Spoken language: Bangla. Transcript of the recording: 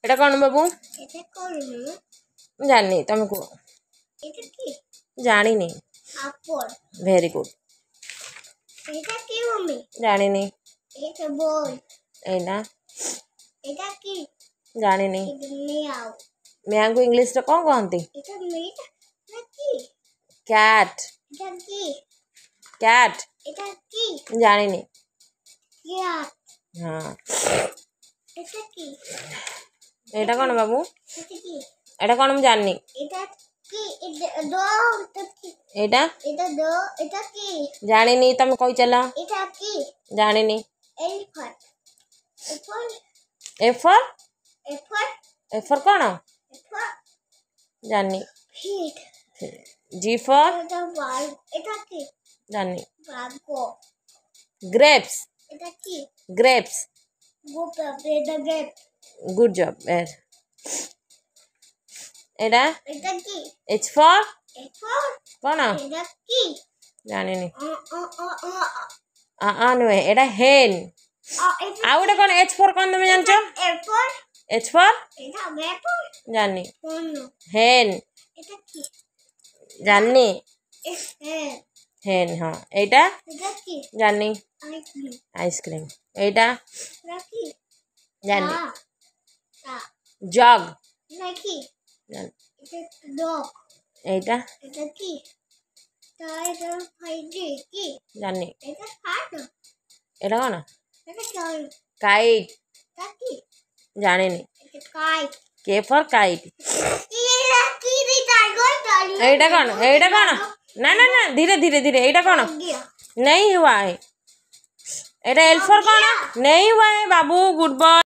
এটা কোন বাবু? এটা কোন? জানি তুমি কো। এটা কি? জানি নি। আপেল। Very good. এটা কি মাম্মি? জানি নি। এটা বল। এই না। এটা কি? জানি নি। এটা মিয়াও। ম্যাঙ্গো ইংলিশ রে কোন কহନ୍ତି? এটা মিটা না কি? ক্যাট। এটা কি? ক্যাট। এটা কি? জানি নি। ক্যাট। হ্যাঁ। এটা কি? এটা কোন বাবু? এটা কি? এটা কোন আমি জানি। এটা কি? এটা দো। এটা কি? এটা? এটা দো। এটা কি? জানি নি তুমি কই চলা। এটা কি? জানি নি। Elephant. Apple. A for? Apple. A for কোন? এপল। জানি। হিট। G for? এটা বাল। এটা কি? জানি। বাগো। গ্রেপস। এটা কি? গ্রেপস। গোপা এটা গেট। Good job. এটা? এটা কি? H for? এপল। কোন? এটা কি? জানি নি। আ নুয়ে এটা হেন। এটা ଆଉ ଗୋଟେ କଣ ଏଚ୍ ଫର୍ କଣ ତମେ ଜାଣିଛ? এপল। H for? এটা মেপল। ଜାଣିନି। কোন? হেন। এটা কি? জানিনি। হ্যাঁ। হেন ହଁ। এইটা? এটা কি? জানিনি। আইসক্রিম। আইসক্রিম। এইটা? এটা কি? জানিনি। তা। জগ। এটা কি? জানি। এটা ডগ। এইটা? এটা কি? তা এটা ফাইজি কি? জানিনি। এটা ফাট। এটা কଣ? এটা কি? কাইট। এটা কি? জানিনি। এটা কাইট। K for kite. এটা কি রে টাইগার টাইগার? এইটা কଣ? এইটা কଣ? না না না ধীরে ধীরে ধীরে এইটা কଣ? नहीं हुआ है। এটা এল ফর কଣ? नहीं हुआ है बाबू गुड बॉय।